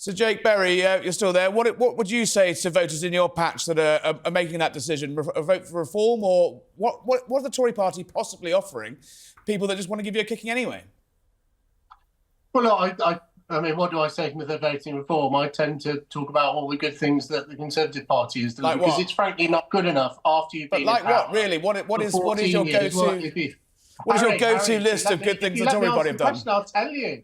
So, Jake Berry, you're still there. What would you say to voters in your patch that are making that decision? A vote for reform, or what are the Tory party possibly offering people that just want to give you a kicking anyway? Well, I mean, what do I say with the voting reform? I tend to talk about all the good things that the Conservative Party is doing, because it's frankly not good enough after you've been in power. But like what, really? What is your go-to? What is your go-to list of good things the Tory party have done? I'll tell you.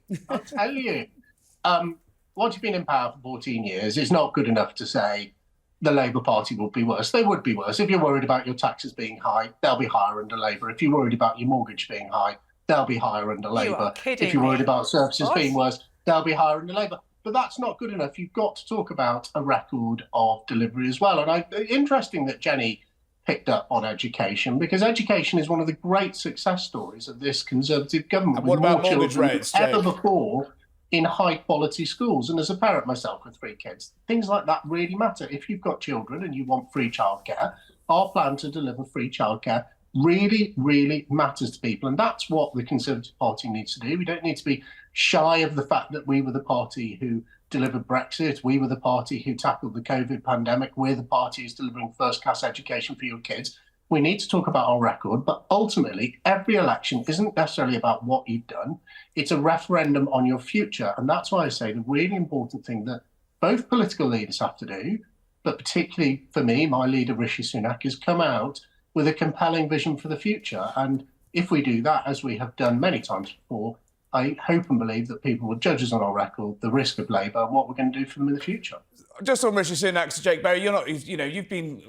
Once you've been in power for 14 years, it's not good enough to say the Labour Party would be worse. They would be worse. If you're worried about your taxes being high, they'll be higher under Labour. If you're worried about your mortgage being high, they'll be higher under Labour. If you're worried about services being worse, they'll be higher under Labour. But that's not good enough. You've got to talk about a record of delivery as well. And interesting that Jenny picked up on education, because education is one of the great success stories of this Conservative government. And what about mortgage rates, Jake? Ever before in high-quality schools. And as a parent myself with 3 kids, things like that really matter. If you've got children and you want free childcare, our plan to deliver free childcare really, really matters to people. And that's what the Conservative Party needs to do. We don't need to be shy of the fact that we were the party who delivered Brexit. We were the party who tackled the COVID pandemic. We're the party who's delivering first-class education for your kids. We need to talk about our record, but ultimately, every election isn't necessarily about what you've done. It's a referendum on your future. And that's why I say the really important thing that both political leaders have to do, but particularly for me, my leader, Rishi Sunak, is come out with a compelling vision for the future. And if we do that, as we have done many times before, I hope and believe that people will judge us on our record, the risk of Labour, and what we're going to do for them in the future. Just on Rishi Sunak, to Jake Berry, you've been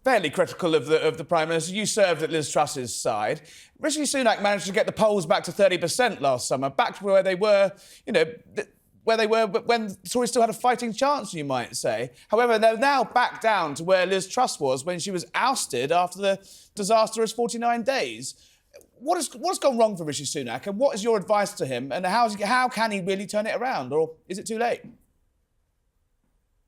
fairly critical of the Prime Minister. You served at Liz Truss's side. Rishi Sunak managed to get the polls back to 30% last summer, back to where they were, but when the Tories still had a fighting chance, you might say. However, they're now back down to where Liz Truss was when she was ousted after the disastrous 49 days. What's gone wrong for Rishi Sunak, and what is your advice to him, and how can he really turn it around, or is it too late?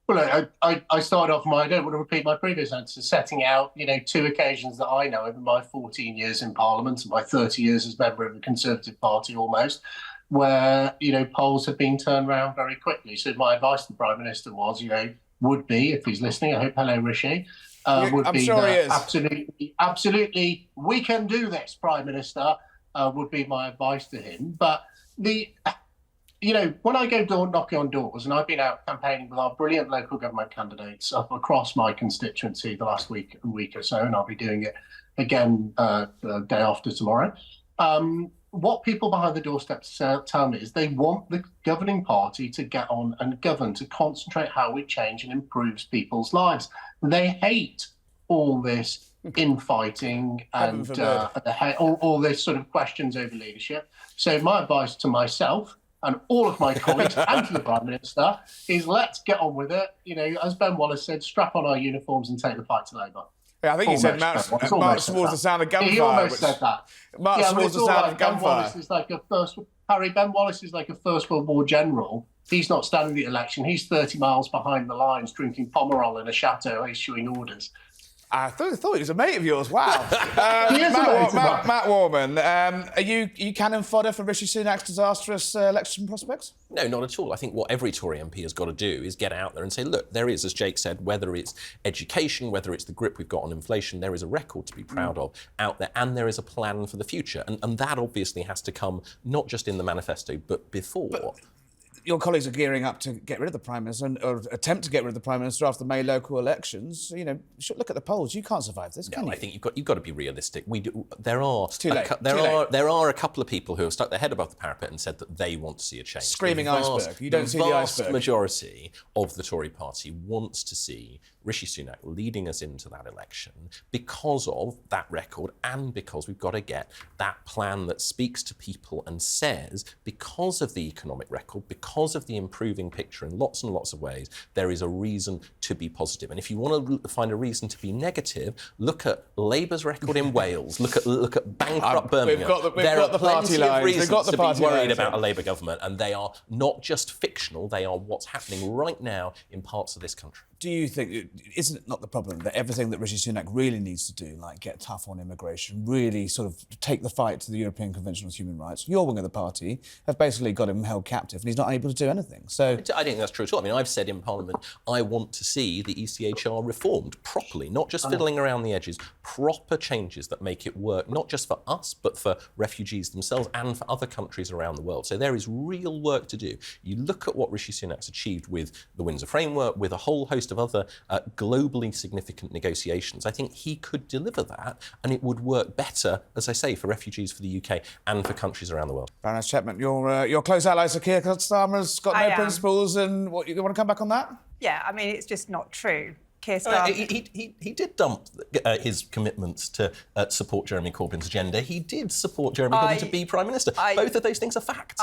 Well, I started off I don't want to repeat my previous answer, setting out, 2 occasions that I know over my 14 years in Parliament and my 30 years as member of the Conservative Party almost, where, polls have been turned around very quickly. So my advice to the Prime Minister was, would be, if he's listening, I hope, hello, Rishi, I'm sure he is. Absolutely, we can do this, Prime Minister, would be my advice to him. But when I go knocking on doors, and I've been out campaigning with our brilliant local government candidates up across my constituency the last week or so, and I'll be doing it again the day after tomorrow. What people behind the doorstep tell me is they want the governing party to get on and govern, to concentrate how we change and improves people's lives. They hate all this infighting and all this sort of questions over leadership. So my advice to myself and all of my colleagues and to the Prime Minister is let's get on with it. As Ben Wallace said, strap on our uniforms and take the fight to Labour. Yeah, I think he said march towards the sound of gunfire. He almost said that. March towards the sound of gunfire. Ben Wallace is like a First World War general. He's not standing the election. He's 30 miles behind the lines drinking Pomerol in a chateau issuing orders. I thought he was a mate of yours. Wow. Matt Warman, are you cannon fodder for Rishi Sunak's disastrous election prospects? No, not at all. I think what every Tory MP has got to do is get out there and say, look, there is, as Jake said, whether it's education, whether it's the grip we've got on inflation, there is a record to be proud of out there, and there is a plan for the future. And that obviously has to come not just in the manifesto, but before. Your colleagues are gearing up to get rid of the Prime Minister, or attempt to get rid of the Prime Minister after the May local elections. Look at the polls. You can't survive this, can you? I think you've got to be realistic. There are it's too late. There are a couple of people who have stuck their head above the parapet and said that they want to see a change. Screaming iceberg. You don't see the iceberg. The vast majority of the Tory party wants to see Rishi Sunak leading us into that election because of that record and because we've got to get that plan that speaks to people and says, because of the economic record, because of the improving picture in lots and lots of ways, there is a reason to be positive. And if you want to find a reason to be negative, look at Labour's record in Wales, look at bankrupt Birmingham. There are plenty of reasons to be worried about a Labour government, and they are not just fictional, they are what's happening right now in parts of this country. Do you think, isn't it not the problem that everything that Rishi Sunak really needs to do, like get tough on immigration, really sort of take the fight to the European Convention on Human Rights, your wing of the party have basically got him held captive and he's not able to do anything? So I don't think that's true at all. I mean, I've said in Parliament, I want to see the ECHR reformed properly, not just fiddling around the edges, proper changes that make it work, not just for us, but for refugees themselves and for other countries around the world. So there is real work to do. You look at what Rishi Sunak's achieved with the Windsor Framework, with a whole host of other globally significant negotiations. I think he could deliver that and it would work better, as I say, for refugees for the UK and for countries around the world. Baroness Chapman, your close ally Sir Keir Starmer's got no principles, and what, you want to come back on that? Yeah, I mean, it's just not true. Keir Starmer... He did dump his commitments to support Jeremy Corbyn's agenda. He did support Jeremy Corbyn to be Prime Minister. Both of those things are facts.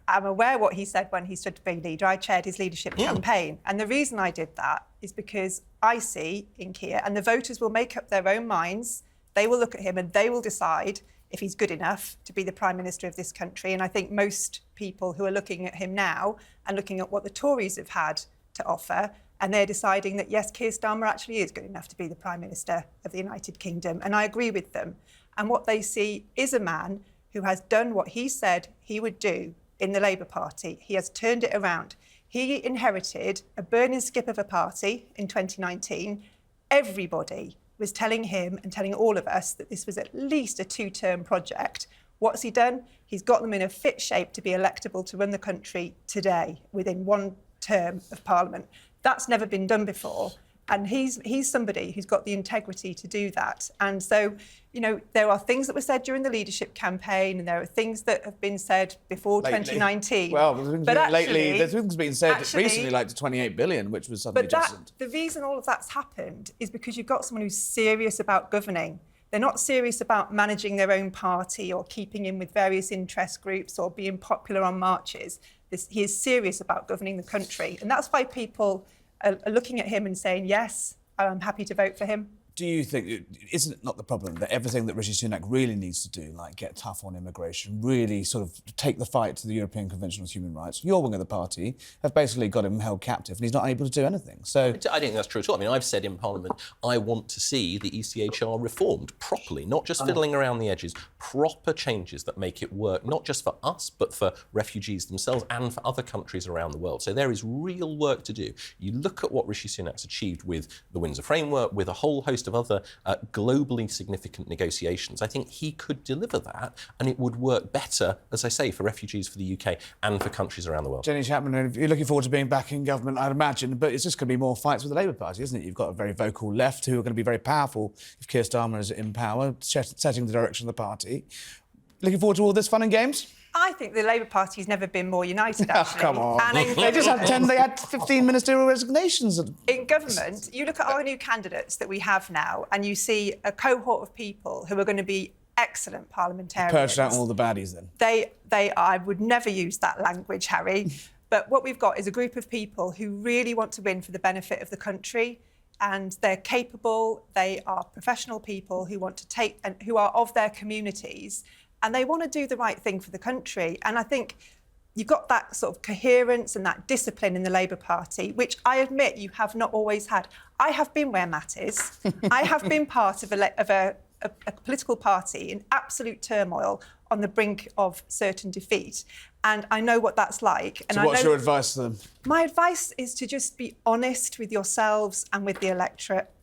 I'm aware what he said when he stood to be leader. I chaired his leadership campaign. And the reason I did that is because I see in Keir, and the voters will make up their own minds, they will look at him and they will decide if he's good enough to be the Prime Minister of this country. And I think most people who are looking at him now and looking at what the Tories have had to offer, and they're deciding that, yes, Keir Starmer actually is good enough to be the Prime Minister of the United Kingdom. And I agree with them. And what they see is a man who has done what he said he would do in the Labour Party. He has turned it around. He inherited a burning skip of a party in 2019. Everybody was telling him and telling all of us that this was at least a 2-term project. What's he done? He's got them in a fit shape to be electable to run the country today within 1 term of Parliament. That's never been done before. And he's somebody who's got the integrity to do that. And so, you know, there are things that were said during the leadership campaign and there are things that have been said before 2019. Well, there's things being said recently, like the 28 billion, which was suddenly just... The reason all of that's happened is because you've got someone who's serious about governing. They're not serious about managing their own party or keeping in with various interest groups or being popular on marches. He is serious about governing the country. And that's why people are looking at him and saying, yes, I'm happy to vote for him. Do you think, isn't it not the problem that everything that Rishi Sunak really needs to do, like get tough on immigration, really sort of take the fight to the European Convention on Human Rights, your wing of the party have basically got him held captive and he's not able to do anything? So I don't think that's true at all. I mean, I've said in Parliament, I want to see the ECHR reformed properly, not just fiddling around the edges, proper changes that make it work, not just for us, but for refugees themselves and for other countries around the world. So there is real work to do. You look at what Rishi Sunak's achieved with the Windsor Framework, with a whole host of other globally significant negotiations. I think he could deliver that and it would work better, as I say, for refugees for the UK and for countries around the world. Jenny Chapman, you're looking forward to being back in government, I'd imagine, but it's just going to be more fights with the Labour Party, isn't it? You've got a very vocal left who are going to be very powerful if Keir Starmer is in power, setting the direction of the party. Looking forward to all this fun and games? I think the Labour Party has never been more united, actually. Oh, come on. And they just had they had 15 ministerial resignations. In government, you look at our new candidates that we have now and you see a cohort of people who are going to be excellent parliamentarians. Purged out all the baddies, then. I would never use that language, Harry. But what we've got is a group of people who really want to win for the benefit of the country. And they're capable, they are professional people who want to take and who are of their communities. And they want to do the right thing for the country. And I think you've got that sort of coherence and that discipline in the Labour Party, which I admit you have not always had. I have been where Matt is. I have been part of a political party in absolute turmoil on the brink of certain defeat. And I know what that's like. And so what's your advice to them? My advice is to just be honest with yourselves and with the electorate.